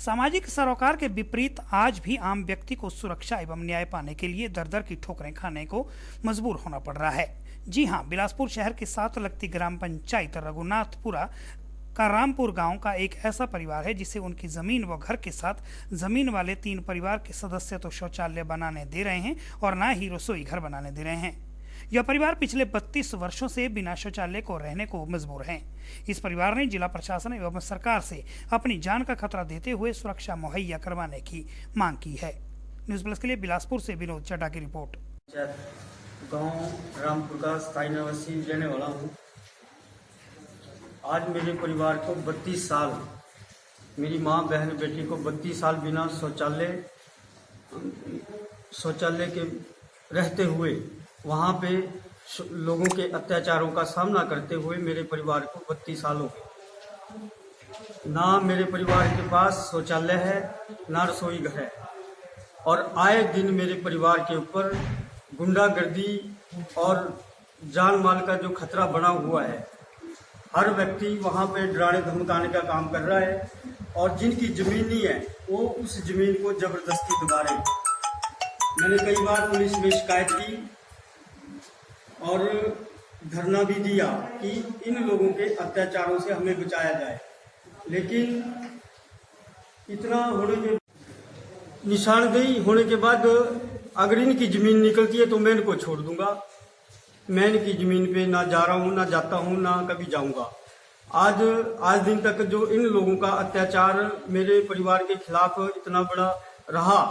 सामाजिक सरोकार के विपरीत आज भी आम व्यक्ति को सुरक्षा एवं न्याय पाने के लिए दर दर की ठोकरें खाने को मजबूर होना पड़ रहा है। जी हां, बिलासपुर शहर के साथ लगती ग्राम पंचायत रघुनाथपुरा का रामपुर गांव का एक ऐसा परिवार है जिसे उनकी जमीन व घर के साथ जमीन वाले 3 परिवार के सदस्य तो शौचालय बनाने दे रहे हैं और न ही रसोई घर बनाने दे रहे हैं। यह परिवार पिछले 32 वर्षों से बिना शौचालय को रहने को मजबूर हैं। इस परिवार ने जिला प्रशासन एवं सरकार से अपनी जान का खतरा देते हुए सुरक्षा मुहैया करवाने की मांग की है। न्यूज प्लस के लिए बिलासपुर से विनोद चड्ढा की रिपोर्ट। गांव रामपुर का स्थायी निवासी रहने वाला हूँ। आज मेरे परिवार को 32 साल, मेरी माँ बहन बेटी को 32 साल बिना शौचालय के रहते हुए वहाँ पे लोगों के अत्याचारों का सामना करते हुए मेरे परिवार को 32 साल हो गए। ना मेरे परिवार के पास शौचालय है, ना रसोई घर है और आए दिन मेरे परिवार के ऊपर गुंडागर्दी और जान माल का जो खतरा बना हुआ है। हर व्यक्ति वहाँ पे डराने धमकाने का काम कर रहा है और जिनकी ज़मीन नहीं है वो उस ज़मीन को ज़बरदस्ती दबा रहे हैं। मैंने कई बार पुलिस में शिकायत की और धरना भी दिया कि इन लोगों के अत्याचारों से हमें बचाया जाए, लेकिन इतना होने के निशानदेही होने के बाद अगर इनकी ज़मीन निकलती है तो मैं इनको छोड़ दूंगा। मैं इनकी ज़मीन पे ना जा रहा हूँ, ना जाता हूँ, ना कभी जाऊंगा। आज दिन तक जो इन लोगों का अत्याचार मेरे परिवार के खिलाफ इतना बड़ा रहा,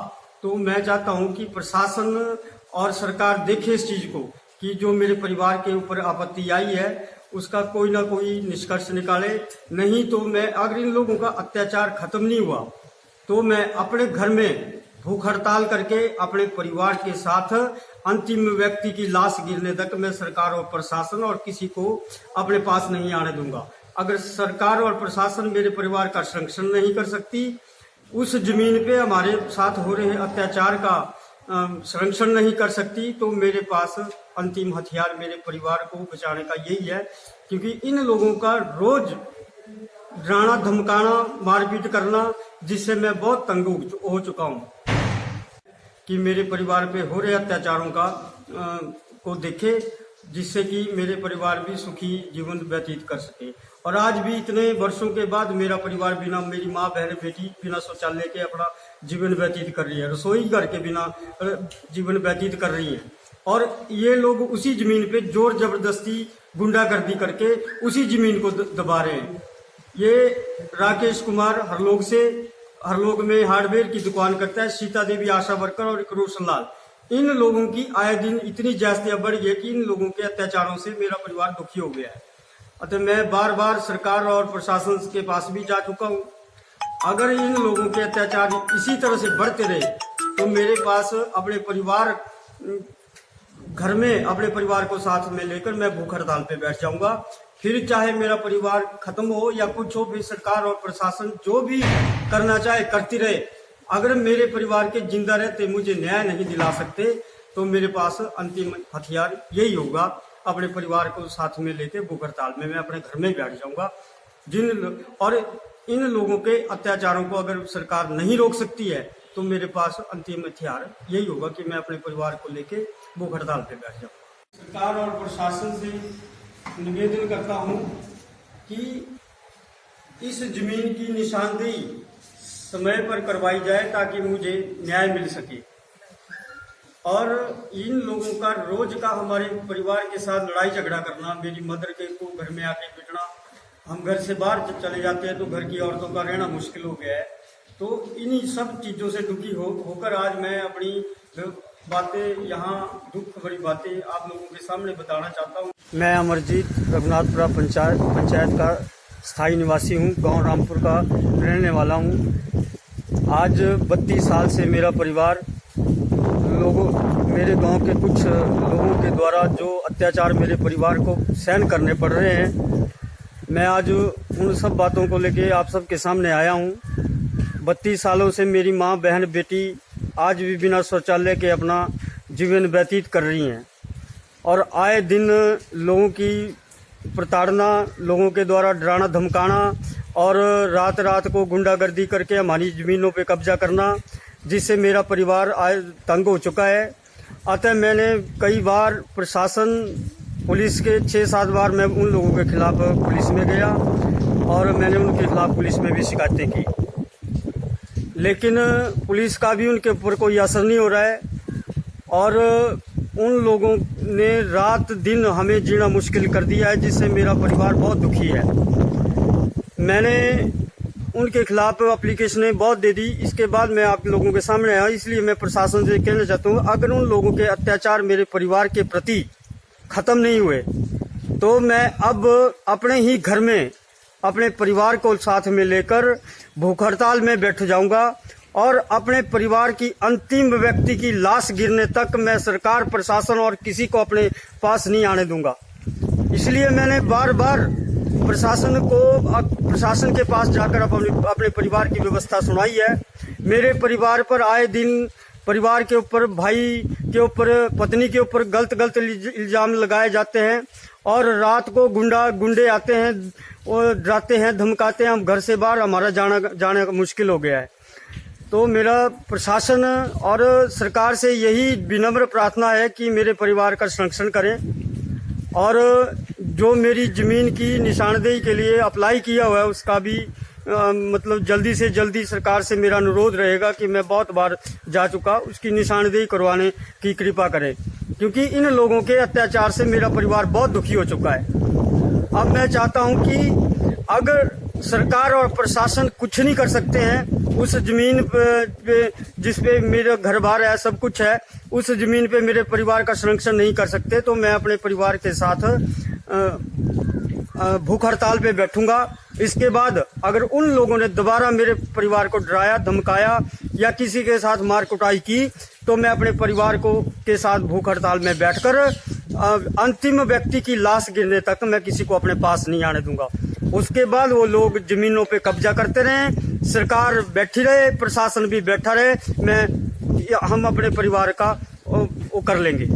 तो मैं चाहता हूँ कि प्रशासन और सरकार देखे इस चीज़ को कि जो मेरे परिवार के ऊपर आपत्ति आई है उसका कोई ना कोई निष्कर्ष निकाले। नहीं तो मैं अगर इन लोगों का अत्याचार खत्म नहीं हुआ तो मैं अपने घर में भूख हड़ताल करके अपने परिवार के साथ अंतिम व्यक्ति की लाश गिरने तक मैं सरकार और प्रशासन और किसी को अपने पास नहीं आने दूंगा। अगर सरकार और प्रशासन मेरे परिवार का संरक्षण नहीं कर सकती, उस जमीन पे हमारे साथ हो रहे अत्याचार का संरक्षण नहीं कर सकती, तो मेरे पास अंतिम हथियार मेरे परिवार को बचाने का यही है। क्योंकि इन लोगों का रोज डराना धमकाना मारपीट करना, जिससे मैं बहुत तंग हो चुका हूँ कि मेरे परिवार पे हो रहे अत्याचारों का को देखे, जिससे कि मेरे परिवार भी सुखी जीवन व्यतीत कर सके। और आज भी इतने वर्षों के बाद मेरा परिवार बिना, मेरी माँ बहन बेटी बिना शौचालय के अपना जीवन व्यतीत कर रही है, रसोई घर के बिना जीवन व्यतीत कर रही है। और ये लोग उसी जमीन पे जोर जबरदस्ती गुंडागर्दी करके उसी जमीन को दबा रहे हैं। ये राकेश कुमार हरलोग में हार्डवेयर की दुकान करता है, सीता देवी आशा वर्कर और एक रोशन लाल। इन लोगों की आए दिन इतनी जास्तियां बढ़ गई कि इन लोगों के अत्याचारों से मेरा परिवार दुखी हो गया है। अतः मैं बार बार सरकार और प्रशासन के पास भी जा चुका हूँ। अगर इन लोगों के अत्याचार इसी तरह से बढ़ते रहे तो मेरे पास अपने परिवार घर में अपने परिवार को साथ में लेकर मैं भूख हड़ताल पे बैठ जाऊंगा। फिर चाहे मेरा परिवार खत्म हो या कुछ हो, भी सरकार और प्रशासन जो भी करना चाहे करती रहे। अगर मेरे परिवार के जिंदा रहते मुझे न्याय नहीं दिला सकते तो मेरे पास अंतिम हथियार यही होगा, अपने परिवार को साथ में लेके भूख हड़ताल में मैं अपने घर में बैठ जाऊंगा। और इन लोगों के अत्याचारों को अगर सरकार नहीं रोक सकती है तो मेरे पास अंतिम हथियार यही होगा कि मैं अपने परिवार को लेके भूख हड़ताल पे बैठ जाऊंगा। सरकार और प्रशासन से निवेदन करता हूं कि इस जमीन की निशानदेही समय पर करवाई जाए ताकि मुझे न्याय मिल सके। और इन लोगों का रोज का हमारे परिवार के साथ लड़ाई झगड़ा करना, मेरी मदर के को घर में आके पीटना, हम घर से बाहर जब चले जाते हैं तो घर की औरतों का रहना मुश्किल हो गया है। तो इन्हीं सब चीज़ों से दुखी होकर आज मैं अपनी बातें यहाँ दुख भरी बातें आप लोगों के सामने बताना चाहता हूँ। मैं अमरजीत रघुनाथपुरा पंचायत का स्थायी निवासी हूँ, गांव रामपुर का रहने वाला हूँ। आज 32 साल से मेरा परिवार मेरे गांव के कुछ लोगों के द्वारा जो अत्याचार मेरे परिवार को सहन करने पड़ रहे हैं, मैं आज उन सब बातों को लेके आप सबके सामने आया हूँ। 32 सालों से मेरी माँ बहन बेटी आज भी बिना शौचालय के अपना जीवन व्यतीत कर रही हैं और आए दिन लोगों की प्रताड़ना, लोगों के द्वारा डराना धमकाना और रात रात को गुंडागर्दी करके हमारी ज़मीनों पे कब्जा करना, जिससे मेरा परिवार तंग हो चुका है। अतः मैंने कई बार प्रशासन, पुलिस के 6-7 बार मैं उन लोगों के खिलाफ पुलिस में गया और मैंने उनके खिलाफ पुलिस में भी शिकायतें की, लेकिन पुलिस का भी उनके ऊपर कोई असर नहीं हो रहा है और उन लोगों ने रात दिन हमें जीना मुश्किल कर दिया है, जिससे मेरा परिवार बहुत दुखी है। मैंने उनके खिलाफ एप्लीकेशनें बहुत दे दी। इसके बाद मैं आप लोगों के सामने आया, इसलिए मैं प्रशासन से कहना चाहता हूँ, अगर उन लोगों के अत्याचार मेरे परिवार के प्रति खत्म नहीं हुए तो मैं अब अपने ही घर में अपने परिवार को साथ में लेकर भूख हड़ताल में बैठ जाऊंगा और अपने परिवार की अंतिम व्यक्ति की लाश गिरने तक मैं सरकार, प्रशासन और किसी को अपने पास नहीं आने दूंगा। इसलिए मैंने बार बार प्रशासन के पास जाकर अपने परिवार की व्यवस्था सुनाई है। मेरे परिवार पर आए दिन परिवार के ऊपर, भाई के ऊपर, पत्नी के ऊपर गलत इल्जाम लगाए जाते हैं और रात को गुंडे आते हैं और डराते हैं, धमकाते हैं। हम घर से बाहर, हमारा जाना मुश्किल हो गया है। तो मेरा प्रशासन और सरकार से यही विनम्र प्रार्थना है कि मेरे परिवार का संरक्षण करें और जो मेरी ज़मीन की निशानदेही के लिए अप्लाई किया हुआ है उसका भी मतलब जल्दी से जल्दी सरकार से मेरा अनुरोध रहेगा कि मैं बहुत बार जा चुका, उसकी निशानदेही करवाने की कृपा करें, क्योंकि इन लोगों के अत्याचार से मेरा परिवार बहुत दुखी हो चुका है। अब मैं चाहता हूं कि अगर सरकार और प्रशासन कुछ नहीं कर सकते हैं, उस जमीन पे जिस पे मेरा घर बार है, सब कुछ है, उस जमीन पे मेरे परिवार का संरक्षण नहीं कर सकते, तो मैं अपने परिवार के साथ भूख हड़ताल पे बैठूंगा। इसके बाद अगर उन लोगों ने दोबारा मेरे परिवार को डराया, धमकाया या किसी के साथ मार कुटाई की तो मैं अपने परिवार के साथ भूख हड़ताल में बैठकर अंतिम व्यक्ति की लाश गिरने तक मैं किसी को अपने पास नहीं आने दूंगा। उसके बाद वो लोग जमीनों पे कब्जा करते रहें, सरकार बैठी रहे, प्रशासन भी बैठा रहे, हम अपने परिवार का वो कर लेंगे।